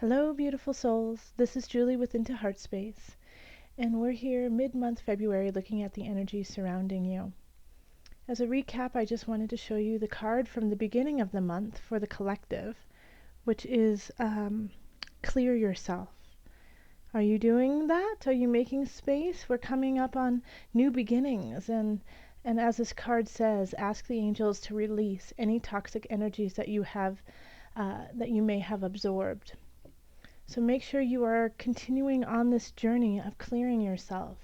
Hello, beautiful souls. This is Julie with Into Heartspace, and we're here mid-month February looking at the energy surrounding you. As a recap, I just wanted to show you the card from the beginning of the month for the collective, which is clear yourself. Are you doing that? Are you making space? We're coming up on new beginnings, and as this card says, ask the angels to release any toxic energies that you have, that you may have absorbed. So make sure you are continuing on this journey of clearing yourself.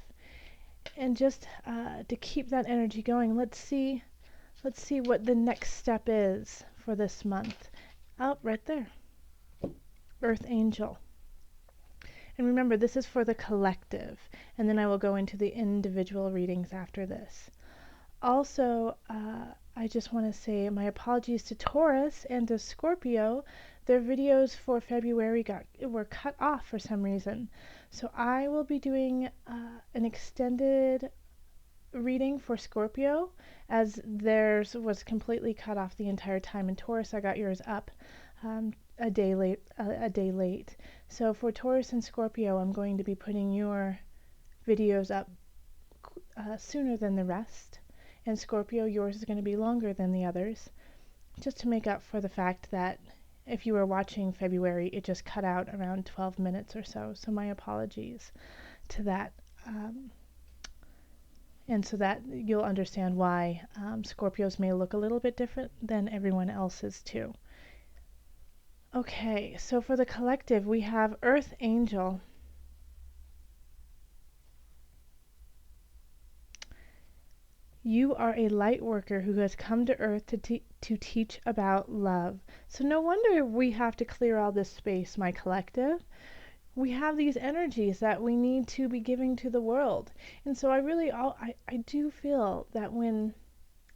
And just to keep that energy going, let's see what the next step is for this month. Oh, right there. Earth Angel. And remember, this is for the collective. And then I will go into the individual readings after this. Also, I just want to say my apologies to Taurus and to Scorpio. Their videos for February were cut off for some reason. So I will be doing an extended reading for Scorpio, as theirs was completely cut off the entire time. And Taurus, I got yours up a day late. So for Taurus and Scorpio, I'm going to be putting your videos up sooner than the rest. And Scorpio, yours is going to be longer than the others, just to make up for the fact that if you were watching February, it just cut out around 12 minutes or so. So my apologies to that. And so that you'll understand why Scorpios may look a little bit different than everyone else's too. Okay, so for the collective, we have Earth Angel. You are a light worker who has come to Earth to teach about love. So no wonder we have to clear all this space, my collective. We have these energies that we need to be giving to the world. And so I do feel that when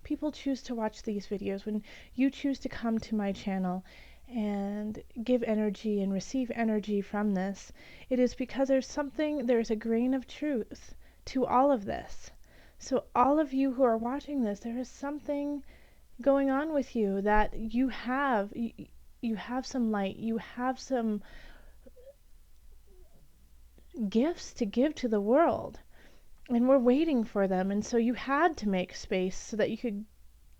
people choose to watch these videos, when you choose to come to my channel and give energy and receive energy from this, it is because there's a grain of truth to all of this. So all of you who are watching this, there is something going on with you that you have some light, you have some gifts to give to the world, and we're waiting for them. And so you had to make space so that you could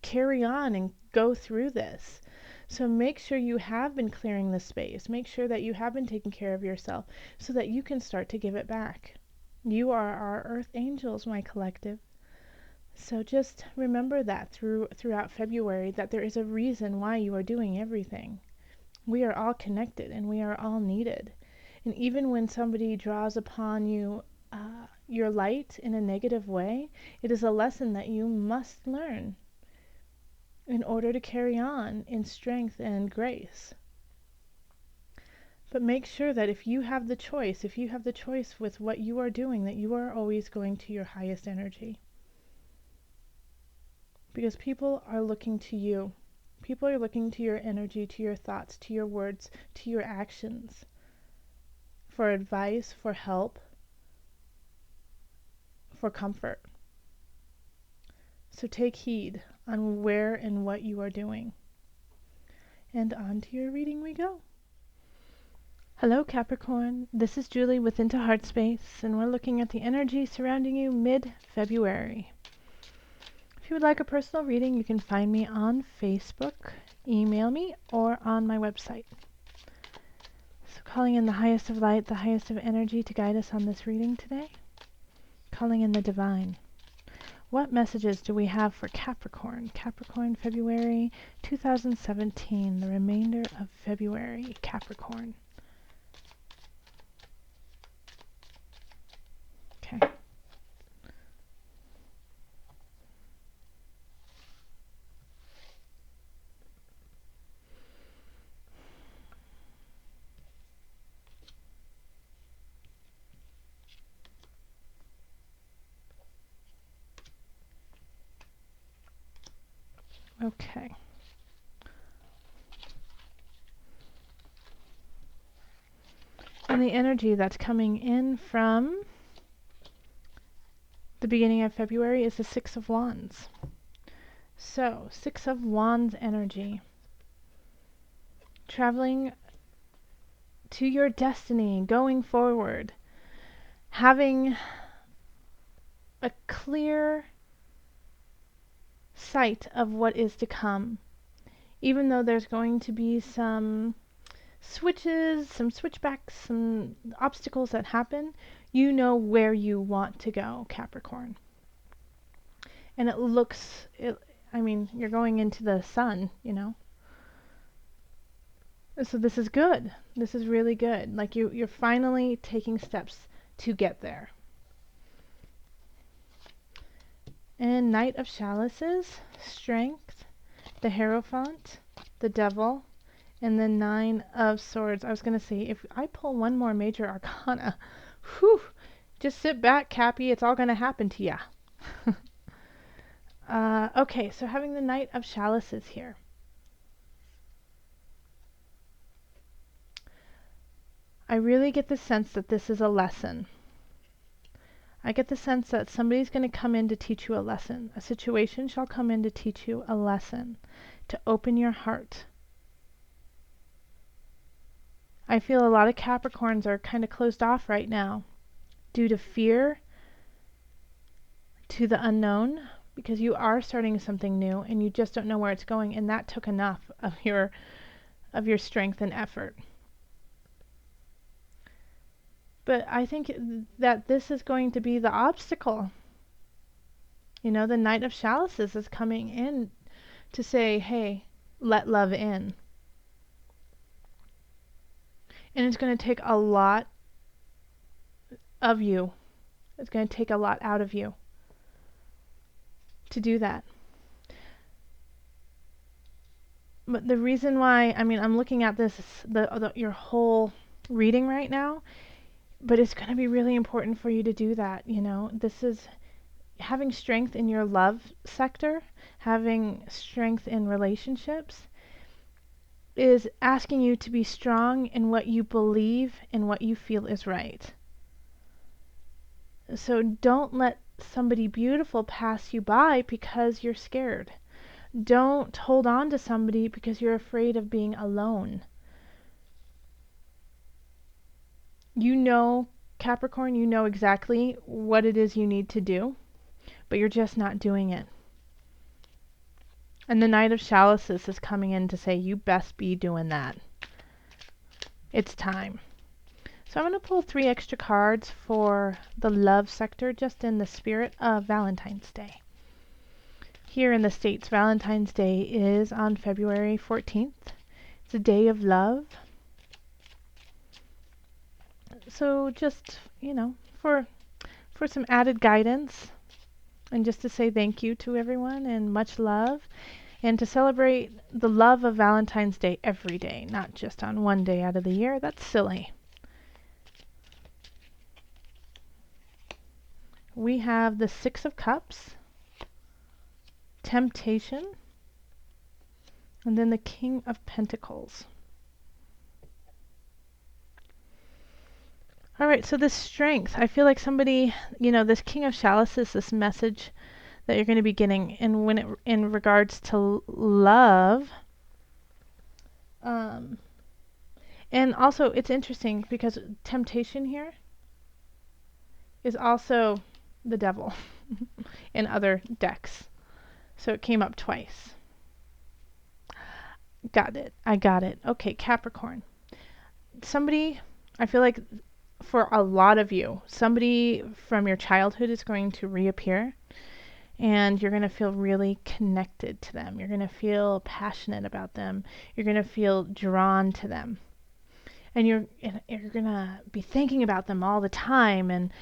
carry on and go through this. So make sure you have been clearing the space. Make sure that you have been taking care of yourself so that you can start to give it back. You are our Earth Angels, my collective. So just remember that throughout February, that there is a reason why you are doing everything. We are all connected and we are all needed. And even when somebody draws upon you your light in a negative way, it is a lesson that you must learn in order to carry on in strength and grace. But make sure that if you have the choice with what you are doing, that you are always going to your highest energy. Because people are looking to you. People are looking to your energy, to your thoughts, to your words, to your actions, for advice, for help, for comfort. So take heed on where and what you are doing. And on to your reading we go. Hello, Capricorn. This is Julie with Into Heartspace, and we're looking at the energy surrounding you mid-February. If you would like a personal reading, you can find me on Facebook, email me, or on my website. So calling in the highest of light, the highest of energy to guide us on this reading today. Calling in the divine. What messages do we have for Capricorn? Capricorn, February 2017, the remainder of February, Capricorn. Okay. Okay. And the energy that's coming in from the beginning of February is the Six of Wands. So, Six of Wands energy. Traveling to your destiny, going forward, having a clear sight of what is to come. Even though there's going to be some switches, some switchbacks, some obstacles that happen, you know where you want to go, Capricorn. And it looks, I mean, you're going into the sun, you know. So this is good. This is really good. Like you're finally taking steps to get there. And Knight of Chalices, Strength, the Hierophant, the Devil, and the 9 of Swords. I was going to say, if I pull one more major arcana, whew, just sit back, Cappy. It's all going to happen to ya. Okay, so having the Knight of Chalices here. I really get the sense that this is a lesson. I get the sense that somebody's going to come in to teach you a lesson. A situation shall come in to teach you a lesson, to open your heart. I feel a lot of Capricorns are kind of closed off right now due to fear, to the unknown, because you are starting something new and you just don't know where it's going, and that took enough of your strength and effort. But I think that this is going to be the obstacle. You know, the Knight of Chalices is coming in to say, hey, let love in. And it's going to take a lot of you. It's going to take a lot out of you to do that. But the reason why, I mean, I'm looking at this, your whole reading right now, but it's going to be really important for you to do that, you know. This is having strength in your love sector, having strength in relationships, is asking you to be strong in what you believe and what you feel is right. So don't let somebody beautiful pass you by because you're scared. Don't hold on to somebody because you're afraid of being alone. You know, Capricorn, you know exactly what it is you need to do, but you're just not doing it. And the Knight of Chalices is coming in to say, you best be doing that. It's time. So I'm going to pull 3 extra cards for the love sector, just in the spirit of Valentine's Day. Here in the States, Valentine's Day is on February 14th. It's a day of love. So just, you know, for some added guidance, and just to say thank you to everyone and much love, and to celebrate the love of Valentine's Day every day, not just on one day out of the year. That's silly. We have the 6 of Cups, Temptation, and then the King of Pentacles. All right, so this strength, I feel like somebody, you know, this King of Chalices, this message that you're going to be getting, and when it in regards to love, and also it's interesting because temptation here is also the devil in other decks, so it came up twice. Got it. I got it. Okay, Capricorn. Somebody, I feel like for a lot of you, somebody from your childhood is going to reappear, and you're going to feel really connected to them. You're going to feel passionate about them. You're going to feel drawn to them. And you're going to be thinking about them all the time, and,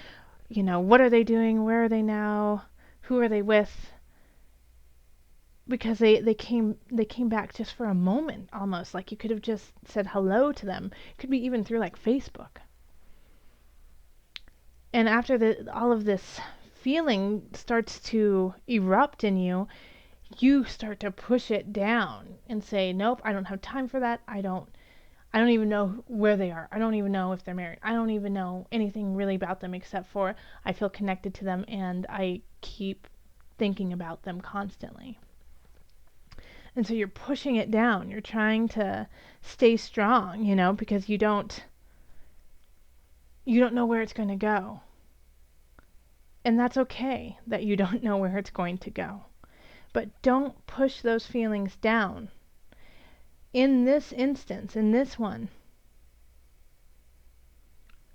you know, what are they doing? Where are they now? Who are they with? Because they came back just for a moment, almost. Like you could have just said hello to them. It could be even through like Facebook. And after all of this feeling starts to erupt in you, you start to push it down and say, nope, I don't have time for that. I don't even know where they are. I don't even know if they're married. I don't even know anything really about them except for I feel connected to them and I keep thinking about them constantly. And so you're pushing it down. You're trying to stay strong, you know, because you don't you don't know where it's going to go. And that's okay that you don't know where it's going to go. But don't push those feelings down. In this instance, in this one,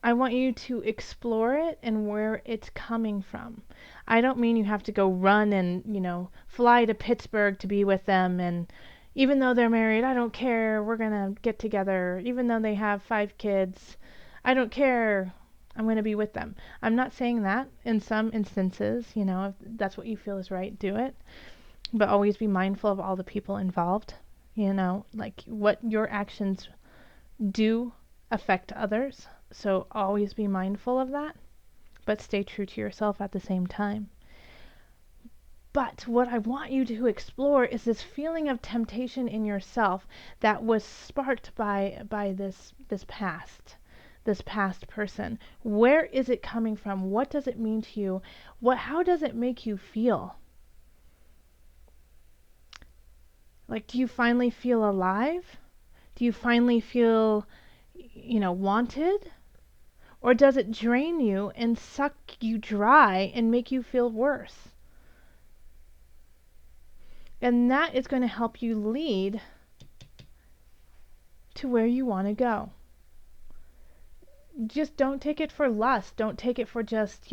I want you to explore it and where it's coming from. I don't mean you have to go run and, fly to Pittsburgh to be with them, and even though they're married, I don't care, we're going to get together. Even though they have 5 kids, I don't care, I'm going to be with them. I'm not saying that. In some instances, if that's what you feel is right, do it. But always be mindful of all the people involved. Like what your actions do affect others. So always be mindful of that, but stay true to yourself at the same time. But what I want you to explore is this feeling of temptation in yourself that was sparked by this past person. Where is it coming from? What does it mean to you? How does it make you feel? Like, do you finally feel alive? Do you finally feel, wanted? Or does it drain you and suck you dry and make you feel worse? And that is going to help you lead to where you want to go. Just don't take it for lust. Don't take it for just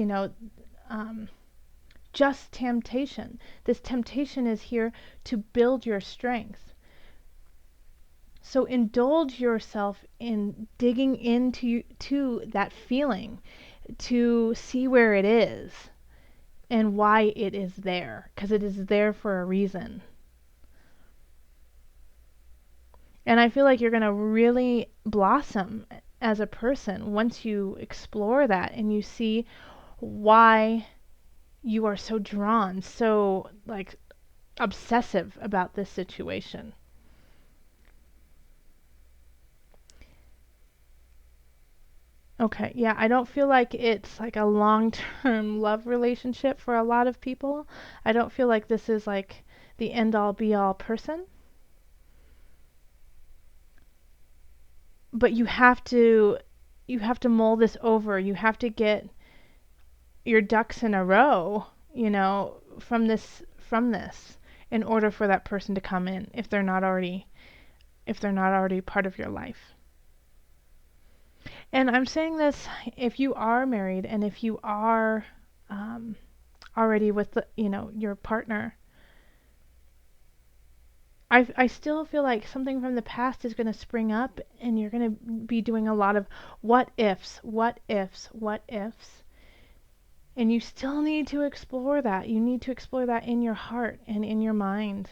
temptation. This temptation is here to build your strength. So indulge yourself in digging into that feeling to see where it is and why it is there, because it is there for a reason. And I feel like you're going to really blossom as a person once you explore that and you see why you are so drawn, so obsessive about this situation. Okay, yeah, I don't feel like it's like a long-term love relationship for a lot of people. I don't feel like this is like the end-all be-all person. But you have to mull this over. You have to get your ducks in a row, from this in order for that person to come in if they're not already part of your life. And I'm saying this if you are married and if you are already with your partner. I still feel like something from the past is going to spring up and you're going to be doing a lot of what ifs. And you still need to explore that. You need to explore that in your heart and in your mind.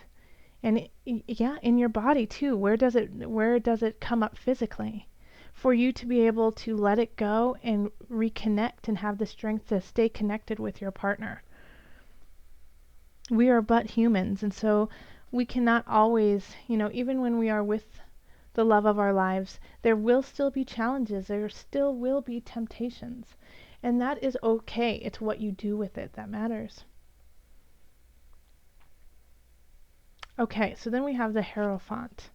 And in your body too. Where does it come up physically? For you to be able to let it go and reconnect and have the strength to stay connected with your partner. We are but humans, and so we cannot always, even when we are with the love of our lives, there will still be challenges, there still will be temptations, and that is okay. It's what you do with it that matters. Okay, so then we have the Hierophant.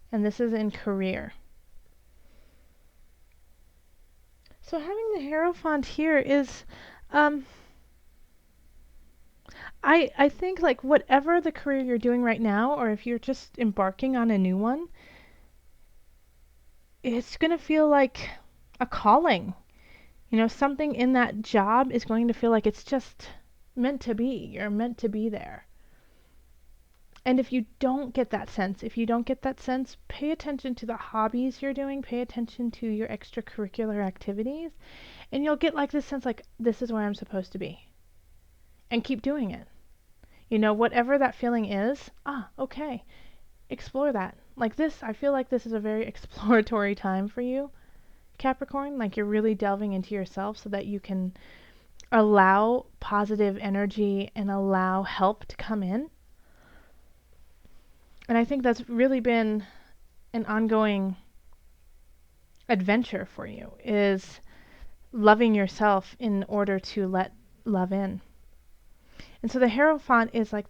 And this is in career. So having the Hierophant here is, I think like whatever the career you're doing right now, or if you're just embarking on a new one, it's going to feel like a calling. Something in that job is going to feel like it's just meant to be. You're meant to be there. And if you don't get that sense, pay attention to the hobbies you're doing, pay attention to your extracurricular activities, and you'll get like this sense like, this is where I'm supposed to be. And keep doing it. Whatever that feeling is, okay, explore that. Like this, I feel like this is a very exploratory time for you, Capricorn. Like you're really delving into yourself so that you can allow positive energy and allow help to come in. And I think that's really been an ongoing adventure for you, is loving yourself in order to let love in. And so the Hierophant is like,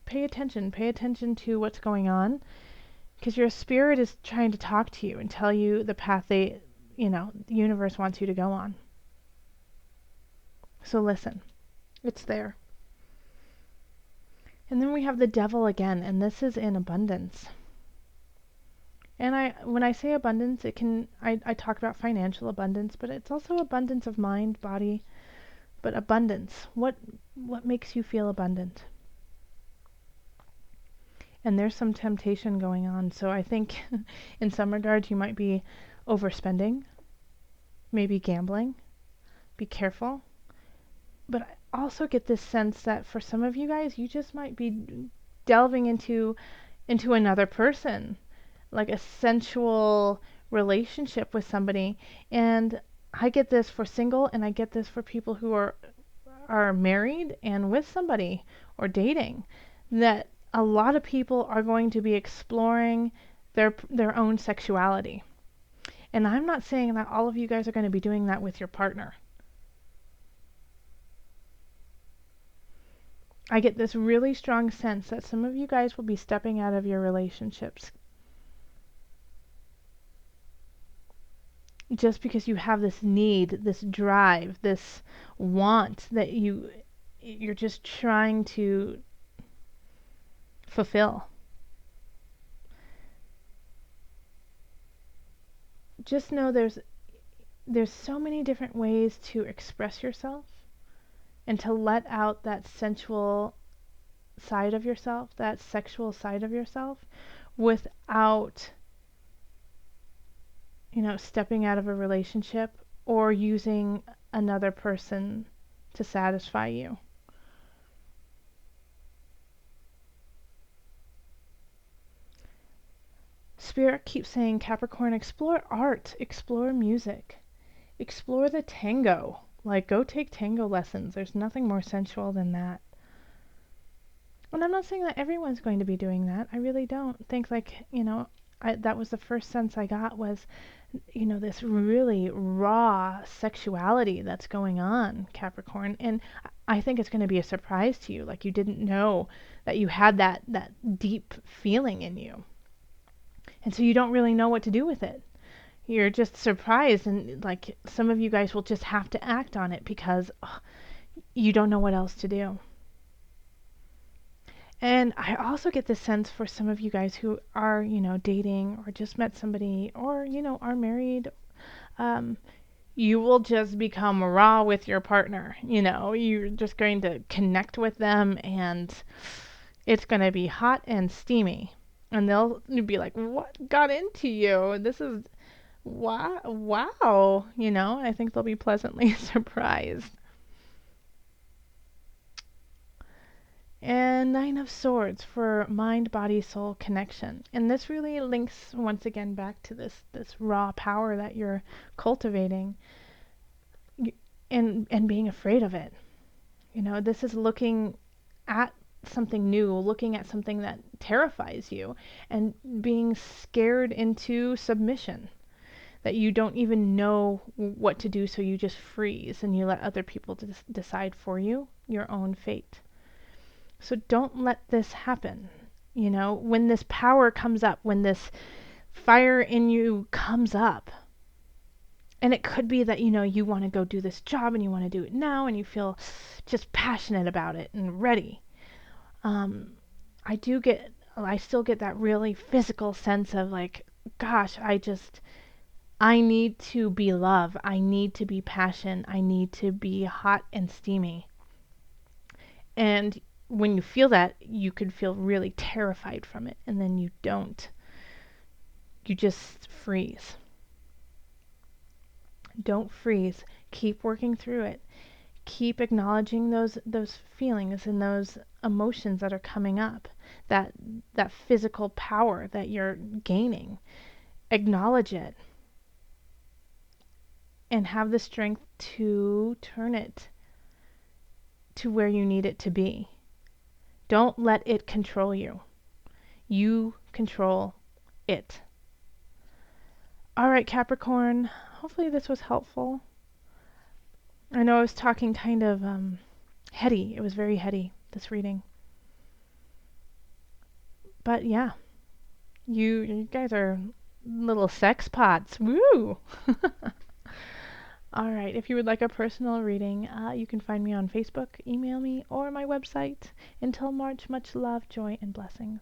pay attention to what's going on, because your spirit is trying to talk to you and tell you the path the universe wants you to go on. So listen, it's there. And then we have the devil again, and this is in abundance. And when I say abundance, I talk about financial abundance, but it's also abundance of mind, body, but abundance. What makes you feel abundant? And there's some temptation going on. So I think in some regards you might be overspending, maybe gambling. Be careful. But I also get this sense that for some of you guys, you just might be delving into another person, like a sensual relationship with somebody. And I get this for single, and I get this for people who are married and with somebody or dating, that a lot of people are going to be exploring their own sexuality. And I'm not saying that all of you guys are going to be doing that with your partner. I get this really strong sense that some of you guys will be stepping out of your relationships just because you have this need, this drive, this want that you're just trying to fulfill. Just know there's so many different ways to express yourself and to let out that sensual side of yourself, that sexual side of yourself, without stepping out of a relationship or using another person to satisfy you. Spirit keeps saying, Capricorn, explore art, explore music, explore the tango. Like, go take tango lessons. There's nothing more sensual than that. And I'm not saying that everyone's going to be doing that. I really don't think, that was the first sense I got was, this really raw sexuality that's going on, Capricorn. And I think it's going to be a surprise to you. Like, you didn't know that you had that deep feeling in you. And so you don't really know what to do with it. You're just surprised, and like some of you guys will just have to act on it because you don't know what else to do. And I also get this sense for some of you guys who are, dating or just met somebody or, are married, you will just become raw with your partner. You're just going to connect with them and it's going to be hot and steamy. And they'll be like, what got into you? This is, wow. I think they'll be pleasantly surprised. And Nine of Swords for mind, body, soul connection. And this really links once again back to this raw power that you're cultivating and being afraid of it. This is looking at something new, looking at something that terrifies you and being scared into submission, that you don't even know what to do, so you just freeze and you let other people decide for you your own fate. So don't let this happen. When this power comes up, when this fire in you comes up, and it could be that, you want to go do this job and you want to do it now and you feel just passionate about it and ready. I still get that really physical sense of like, gosh, I need to be love. I need to be passion. I need to be hot and steamy. And when you feel that, you could feel really terrified from it, and then you don't. You just freeze. Don't freeze. Keep working through it. Keep acknowledging those feelings and those emotions that are coming up, that physical power that you're gaining. Acknowledge it and have the strength to turn it to where you need it to be. Don't let it control you. You control it. All right, Capricorn, hopefully this was helpful. I know I was talking kind of heady. It was very heady, this reading. But yeah, you guys are Little sex pots. Woo! All right. If you would like a personal reading, you can find me on Facebook, email me, or my website. Until March, much love, joy, and blessings.